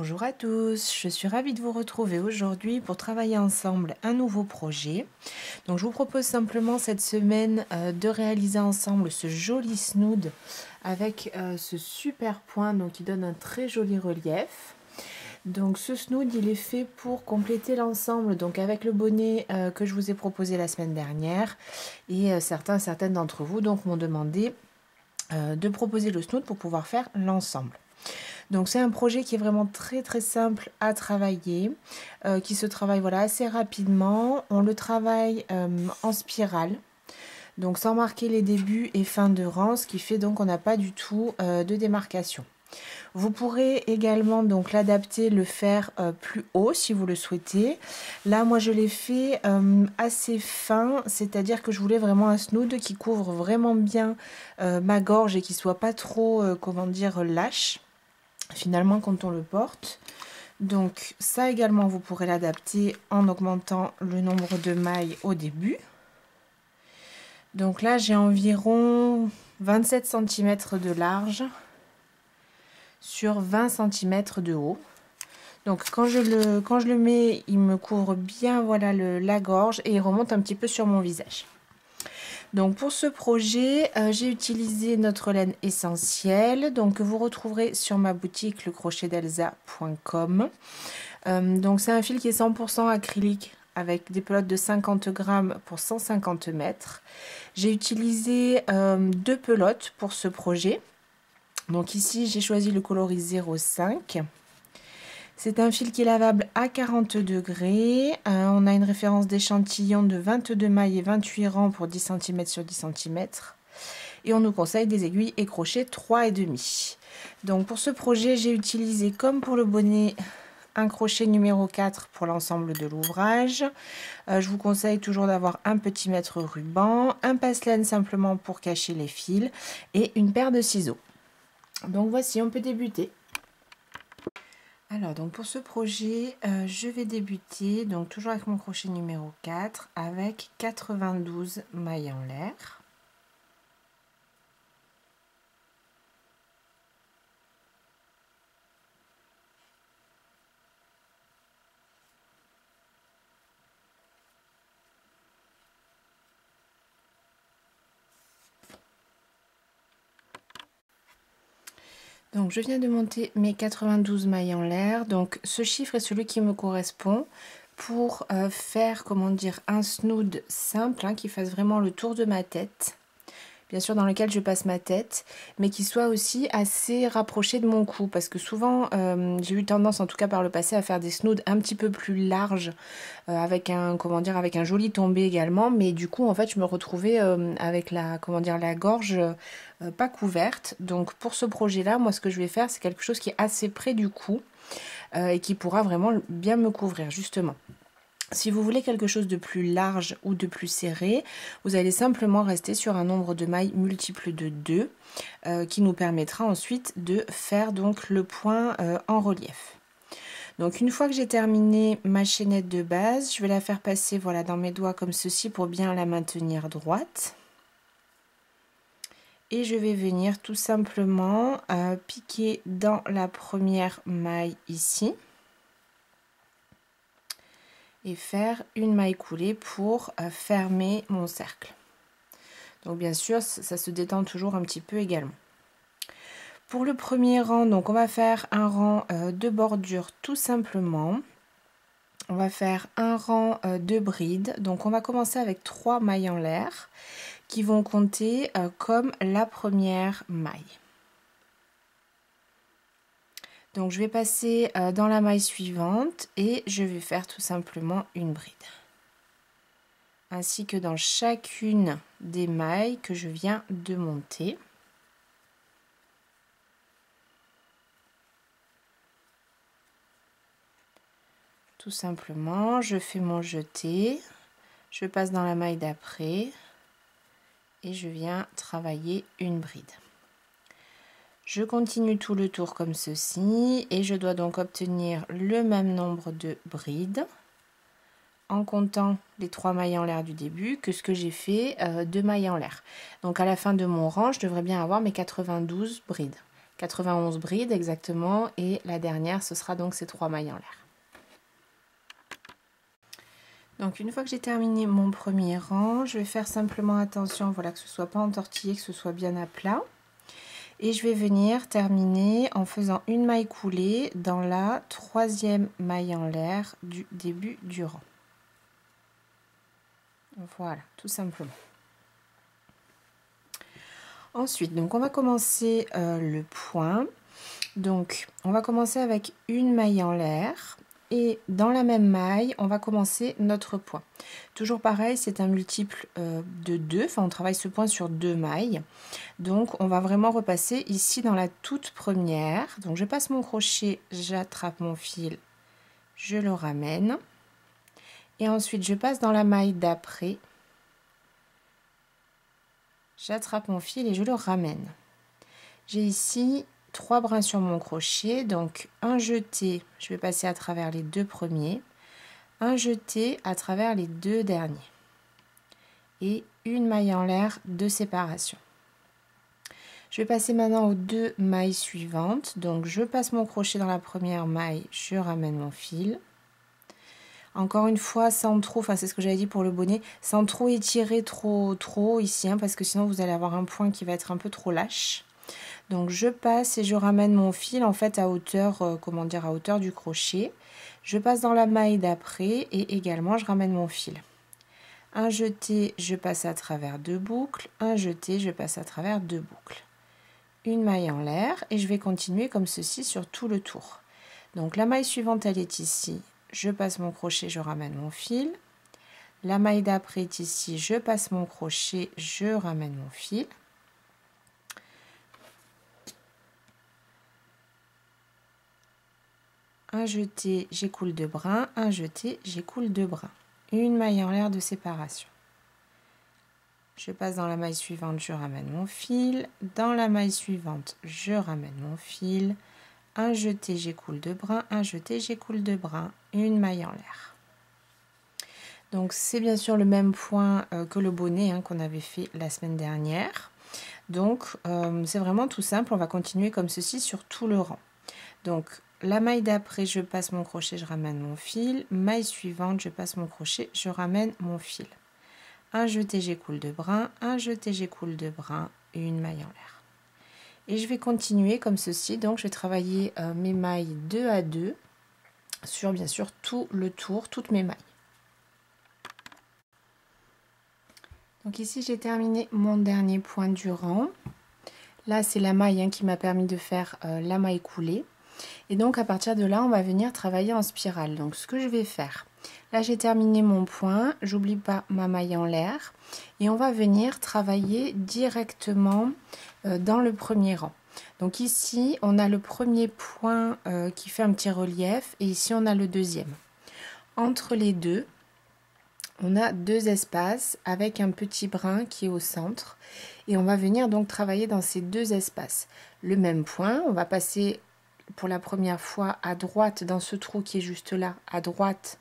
Bonjour à tous, je suis ravie de vous retrouver aujourd'hui pour travailler ensemble un nouveau projet. Donc je vous propose simplement cette semaine de réaliser ensemble ce joli snood avec ce super point donc qui donne un très joli relief. Donc ce snood il est fait pour compléter l'ensemble donc avec le bonnet que je vous ai proposé la semaine dernière et certaines d'entre vous donc m'ont demandé de proposer le snood pour pouvoir faire l'ensemble. Donc c'est un projet qui est vraiment très simple à travailler, qui se travaille assez rapidement. On le travaille en spirale, donc sans marquer les débuts et fins de rang, ce qui fait donc qu'on n'a pas du tout de démarcation. Vous pourrez également donc l'adapter, le faire plus haut si vous le souhaitez. Là moi je l'ai fait assez fin, c'est-à-dire que je voulais vraiment un snood qui couvre vraiment bien ma gorge et qui soit pas trop lâche finalement quand on le porte. Donc ça également vous pourrez l'adapter en augmentant le nombre de mailles au début. Donc là j'ai environ 27 cm de large sur 20 cm de haut. Donc quand je le mets, il me couvre bien la gorge et il remonte un petit peu sur mon visage. Donc pour ce projet, j'ai utilisé notre laine essentielle, donc que vous retrouverez sur ma boutique lecrochetdelsa.com. Donc c'est un fil qui est 100% acrylique avec des pelotes de 50 grammes pour 150 mètres. J'ai utilisé 2 pelotes pour ce projet. Donc ici j'ai choisi le coloris 05. C'est un fil qui est lavable à 40 degrés. On a une référence d'échantillon de 22 mailles et 28 rangs pour 10 cm sur 10 cm. Et on nous conseille des aiguilles et crochets 3,5. Donc pour ce projet, j'ai utilisé comme pour le bonnet un crochet numéro 4 pour l'ensemble de l'ouvrage. Je vous conseille toujours d'avoir un petit mètre ruban, un passe-laine simplement pour cacher les fils et une paire de ciseaux. Donc voici, on peut débuter. Alors donc pour ce projet, je vais débuter donc toujours avec mon crochet numéro 4 avec 92 mailles en l'air. Donc je viens de monter mes 92 mailles en l'air, donc ce chiffre est celui qui me correspond pour faire un snood simple qui fasse vraiment le tour de ma tête, bien sûr dans lequel je passe ma tête, mais qui soit aussi assez rapproché de mon cou, parce que souvent j'ai eu tendance en tout cas par le passé à faire des snoods un petit peu plus larges, avec un joli tombé également, mais du coup en fait je me retrouvais avec la gorge pas couverte. Donc pour ce projet là, moi ce que je vais faire c'est quelque chose qui est assez près du cou et qui pourra vraiment bien me couvrir justement. Si vous voulez quelque chose de plus large ou de plus serré, vous allez simplement rester sur un nombre de mailles multiple de 2 qui nous permettra ensuite de faire donc le point en relief. Donc une fois que j'ai terminé ma chaînette de base, je vais la faire passer dans mes doigts comme ceci pour bien la maintenir droite. Et je vais venir tout simplement piquer dans la première maille ici. Et faire une maille coulée pour fermer mon cercle. Donc bien sûr ça se détend toujours un petit peu également. Pour le premier rang, donc on va faire un rang de bordure tout simplement. On va faire un rang de brides, donc on va commencer avec 3 mailles en l'air qui vont compter comme la première maille. Donc je vais passer dans la maille suivante et je vais faire tout simplement une bride. Ainsi que dans chacune des mailles que je viens de monter. Tout simplement, je fais mon jeté, je passe dans la maille d'après et je viens travailler une bride. Je continue tout le tour comme ceci et je dois donc obtenir le même nombre de brides en comptant les 3 mailles en l'air du début que ce que j'ai fait 2 mailles en l'air. Donc à la fin de mon rang, je devrais bien avoir mes 92 brides. 91 brides exactement, et la dernière ce sera donc ces 3 mailles en l'air. Donc une fois que j'ai terminé mon premier rang, je vais faire simplement attention, voilà, que ce soit pas entortillé, que ce soit bien à plat. Et je vais venir terminer en faisant une maille coulée dans la 3e maille en l'air du début du rang. Voilà, tout simplement. Ensuite, donc on va commencer le point. Donc on va commencer avec une maille en l'air. Et dans la même maille, on va commencer notre point. Toujours pareil, c'est un multiple de 2. Enfin, on travaille ce point sur 2 mailles. Donc, on va vraiment repasser ici dans la toute première. Donc, je passe mon crochet, j'attrape mon fil, je le ramène. Et ensuite, je passe dans la maille d'après. J'attrape mon fil et je le ramène. J'ai ici 3 brins sur mon crochet, donc un jeté, je vais passer à travers les 2 premiers, un jeté à travers les 2 derniers et une maille en l'air de séparation. Je vais passer maintenant aux 2 mailles suivantes, donc je passe mon crochet dans la première maille, je ramène mon fil. Encore une fois, sans trop, enfin c'est ce que j'avais dit pour le bonnet, sans trop étirer trop ici, hein, parce que sinon vous allez avoir un point qui va être un peu trop lâche. Donc je passe et je ramène mon fil en fait à hauteur, à hauteur du crochet. Je passe dans la maille d'après et également je ramène mon fil. Un jeté, je passe à travers 2 boucles. Un jeté, je passe à travers 2 boucles. Une maille en l'air et je vais continuer comme ceci sur tout le tour. Donc la maille suivante elle est ici. Je passe mon crochet, je ramène mon fil. La maille d'après est ici. Je passe mon crochet, je ramène mon fil. Un jeté, j'écoule 2 brins, un jeté, j'écoule 2 brins. Une maille en l'air de séparation. Je passe dans la maille suivante, je ramène mon fil. Dans la maille suivante, je ramène mon fil. Un jeté, j'écoule 2 brins, un jeté, j'écoule 2 brins. Une maille en l'air. Donc c'est bien sûr le même point que le bonnet hein, qu'on avait fait la semaine dernière. Donc c'est vraiment tout simple, on va continuer comme ceci sur tout le rang. Donc la maille d'après, je passe mon crochet, je ramène mon fil. Maille suivante, je passe mon crochet, je ramène mon fil. Un jeté, j'écoule 2 brins. Un jeté, j'écoule 2 brins. Une maille en l'air. Et je vais continuer comme ceci. Donc, je vais travailler mes mailles 2 à 2 sur, bien sûr, tout le tour, toutes mes mailles. Donc ici, j'ai terminé mon dernier point du rang. Là, c'est la maille hein, qui m'a permis de faire la maille coulée. Et donc à partir de là, on va venir travailler en spirale. Donc ce que je vais faire, là j'ai terminé mon point, j'oublie pas ma maille en l'air. Et on va venir travailler directement dans le premier rang. Donc ici, on a le premier point qui fait un petit relief et ici on a le deuxième. Entre les deux, on a 2 espaces avec un petit brin qui est au centre. Et on va venir donc travailler dans ces 2 espaces. Le même point, on va passer pour la première fois à droite dans ce trou qui est juste là, à droite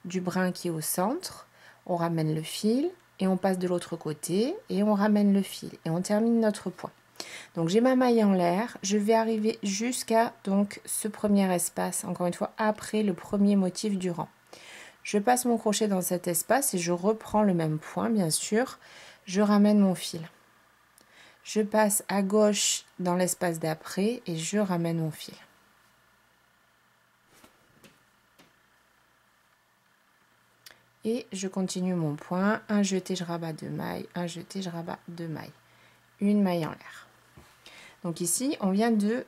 du brin qui est au centre. On ramène le fil et on passe de l'autre côté et on ramène le fil et on termine notre point. Donc j'ai ma maille en l'air, je vais arriver jusqu'à donc ce premier espace, encore une fois après le premier motif du rang. Je passe mon crochet dans cet espace et je reprends le même point bien sûr, je ramène mon fil. Je passe à gauche dans l'espace d'après et je ramène mon fil. Et je continue mon point, un jeté, je rabats 2 mailles, un jeté, je rabats 2 mailles. Une maille en l'air. Donc ici, on vient de,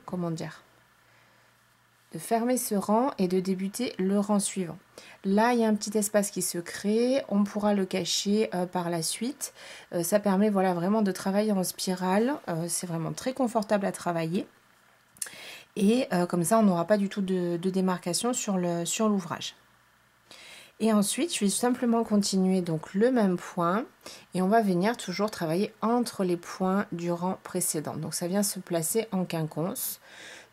de fermer ce rang et de débuter le rang suivant. Là, il y a un petit espace qui se crée, on pourra le cacher par la suite. Ça permet voilà, vraiment de travailler en spirale, c'est vraiment très confortable à travailler. Et comme ça, on n'aura pas du tout de démarcation sur l'ouvrage. Et ensuite, je vais simplement continuer donc le même point et on va venir toujours travailler entre les points du rang précédent. Donc ça vient se placer en quinconce.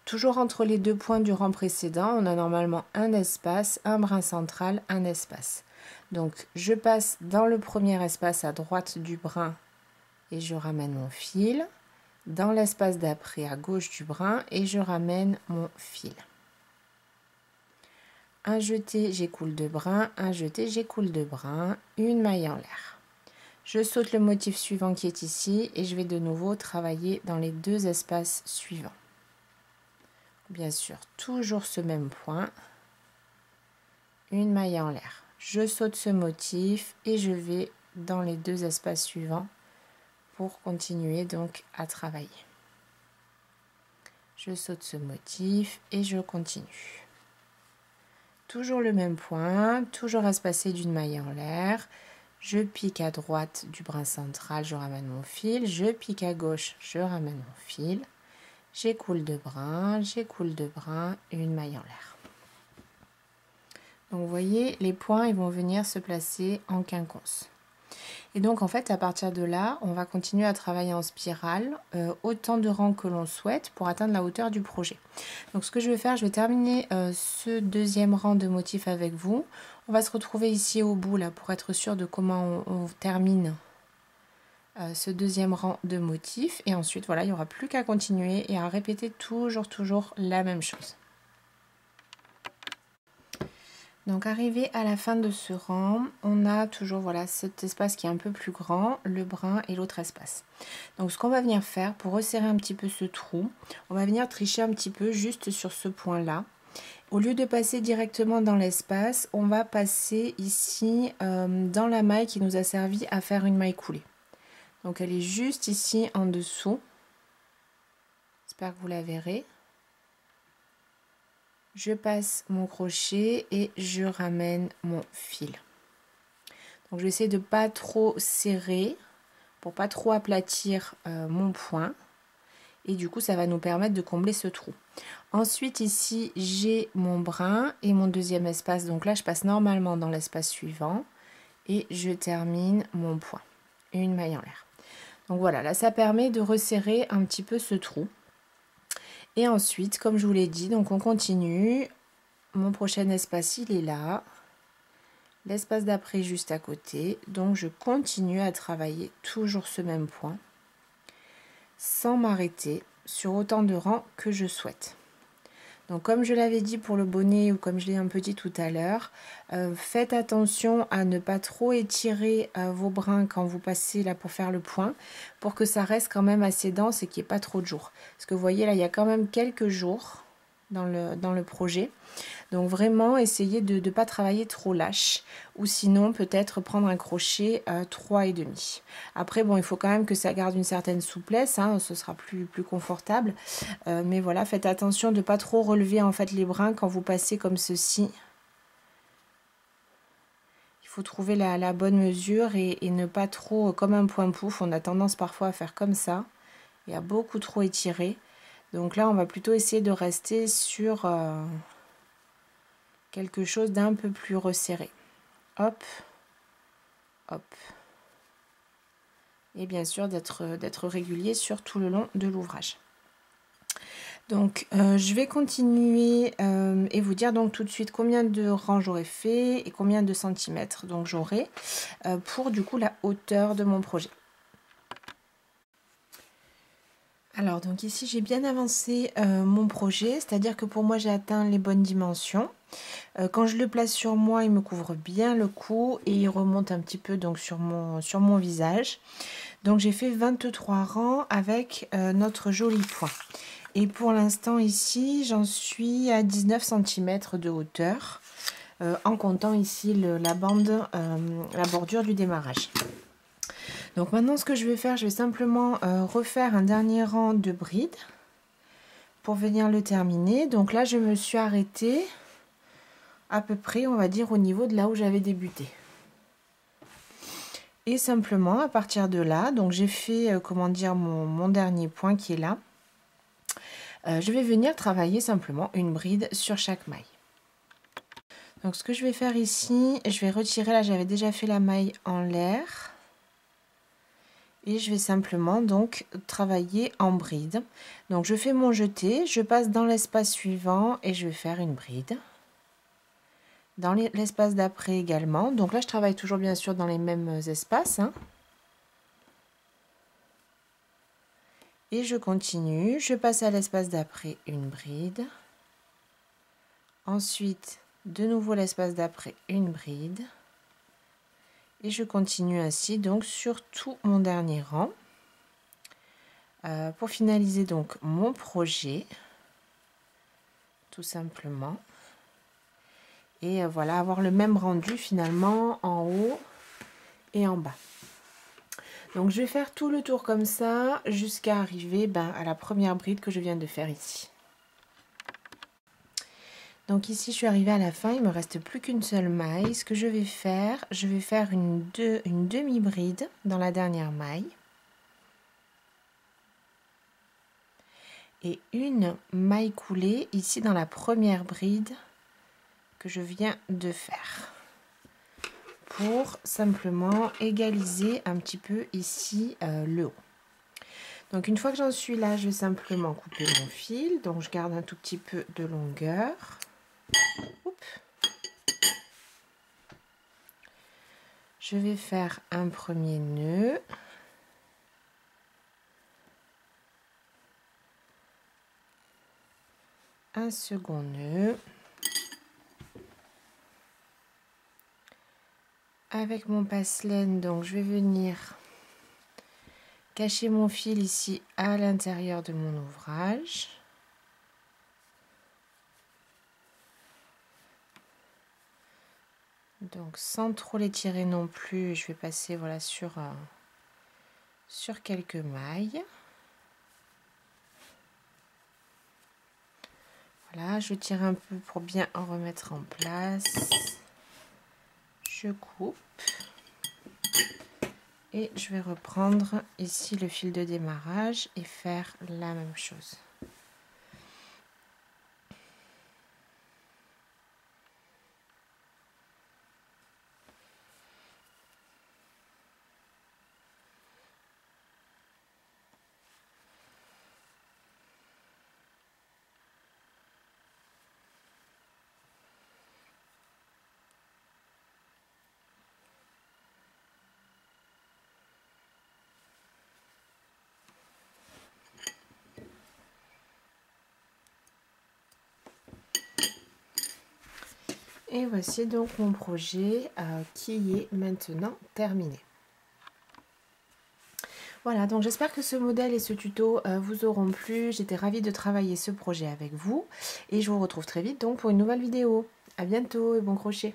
Toujours entre les 2 points du rang précédent, on a normalement un espace, un brin central, un espace. Donc je passe dans le premier espace à droite du brin et je ramène mon fil. dans l'espace d'après à gauche du brin et je ramène mon fil. Un jeté, j'écoule de brin, un jeté, j'écoule de brin, une maille en l'air. Je saute le motif suivant qui est ici et je vais de nouveau travailler dans les deux espaces suivants. Bien sûr, toujours ce même point, une maille en l'air. Je saute ce motif et je vais dans les deux espaces suivants pour continuer donc à travailler. Je saute ce motif et je continue. Toujours le même point, toujours espacé d'une maille en l'air. Je pique à droite du brin central, je ramène mon fil. Je pique à gauche, je ramène mon fil. J'écoule de brin, une maille en l'air. Donc vous voyez, les points ils vont venir se placer en quinconce. Et donc en fait à partir de là, on va continuer à travailler en spirale autant de rangs que l'on souhaite pour atteindre la hauteur du projet. Donc ce que je vais faire, je vais terminer ce deuxième rang de motifs avec vous. On va se retrouver ici au bout là pour être sûr de comment on termine ce deuxième rang de motifs. Et ensuite voilà, il n'y aura plus qu'à continuer et à répéter toujours la même chose. Donc arrivé à la fin de ce rang, on a toujours voilà cet espace qui est un peu plus grand, le brin et l'autre espace. Donc ce qu'on va venir faire pour resserrer un petit peu ce trou, on va venir tricher un petit peu juste sur ce point là. Au lieu de passer directement dans l'espace, on va passer ici dans la maille qui nous a servi à faire une maille coulée. Donc elle est juste ici en dessous. J'espère que vous la verrez. Je passe mon crochet et je ramène mon fil. Donc je vais essayer de pas trop serrer pour pas trop aplatir mon point. Et du coup ça va nous permettre de combler ce trou. Ensuite ici j'ai mon brin et mon deuxième espace. Donc là je passe normalement dans l'espace suivant. Et je termine mon point. Une maille en l'air. Donc voilà, là ça permet de resserrer un petit peu ce trou. Et ensuite, comme je vous l'ai dit, donc on continue. Mon prochain espace, il est là. L'espace d'après, juste à côté. Donc, je continue à travailler toujours ce même point. Sans m'arrêter sur autant de rangs que je souhaite. Donc, comme je l'avais dit pour le bonnet ou comme je l'ai un peu dit tout à l'heure, faites attention à ne pas trop étirer vos brins quand vous passez là pour faire le point, pour que ça reste quand même assez dense et qu'il n'y ait pas trop de jours. Parce que vous voyez là, il y a quand même quelques jours dans le projet. Donc vraiment, essayez de ne pas travailler trop lâche ou sinon peut-être prendre un crochet 3,5. Après, bon, il faut quand même que ça garde une certaine souplesse, hein, ce sera plus confortable. Mais voilà, faites attention de ne pas trop relever en fait les brins quand vous passez comme ceci. Il faut trouver la bonne mesure et ne pas trop, comme un point pouf, on a tendance parfois à faire comme ça et à beaucoup trop étirer. Donc là, on va plutôt essayer de rester sur quelque chose d'un peu plus resserré. Hop, hop. Et bien sûr, d'être régulier sur tout le long de l'ouvrage. Donc, je vais continuer et vous dire donc tout de suite combien de rangs j'aurai fait et combien de centimètres donc j'aurai pour du coup la hauteur de mon projet. Alors donc ici j'ai bien avancé mon projet, c'est-à-dire que pour moi j'ai atteint les bonnes dimensions. Quand je le place sur moi, il me couvre bien le cou et il remonte un petit peu donc sur mon visage. Donc j'ai fait 23 rangs avec notre joli point. Et pour l'instant ici, j'en suis à 19 cm de hauteur, en comptant ici la bordure du démarrage. Donc maintenant ce que je vais faire, je vais simplement refaire un dernier rang de brides pour venir le terminer. Donc là je me suis arrêtée à peu près, on va dire, au niveau de là où j'avais débuté. Et simplement à partir de là, donc j'ai fait comment dire mon dernier point qui est là. Je vais venir travailler simplement une bride sur chaque maille. Donc ce que je vais faire ici, je vais retirer, là j'avais déjà fait la maille en l'air. Et je vais simplement donc travailler en bride. Donc je fais mon jeté, je passe dans l'espace suivant et je vais faire une bride. Dans l'espace d'après également. Donc là je travaille toujours bien sûr dans les mêmes espaces, hein. Et je continue, je passe à l'espace d'après une bride. Ensuite, de nouveau l'espace d'après une bride. Et je continue ainsi donc sur tout mon dernier rang. Pour finaliser donc mon projet, tout simplement. Et voilà, avoir le même rendu finalement en haut et en bas. Donc je vais faire tout le tour comme ça jusqu'à arriver à la première bride que je viens de faire ici. Donc ici je suis arrivée à la fin, il me reste plus qu'une seule maille. Ce que je vais faire une demi-bride dans la dernière maille. Et une maille coulée ici dans la première bride que je viens de faire. Pour simplement égaliser un petit peu ici le haut. Donc une fois que j'en suis là, je vais simplement couper mon fil. Donc je garde un tout petit peu de longueur. Oups. Je vais faire un premier nœud. Un second nœud. Avec mon passe-laine, donc je vais venir cacher mon fil ici à l'intérieur de mon ouvrage. Donc sans trop l'étirer non plus, je vais passer voilà sur quelques mailles. Voilà, je tire un peu pour bien en remettre en place. Je coupe. Et je vais reprendre ici le fil de démarrage et faire la même chose. Et voici donc mon projet qui est maintenant terminé. Voilà, donc j'espère que ce modèle et ce tuto vous auront plu. J'étais ravie de travailler ce projet avec vous. Et je vous retrouve très vite donc pour une nouvelle vidéo. À bientôt et bon crochet!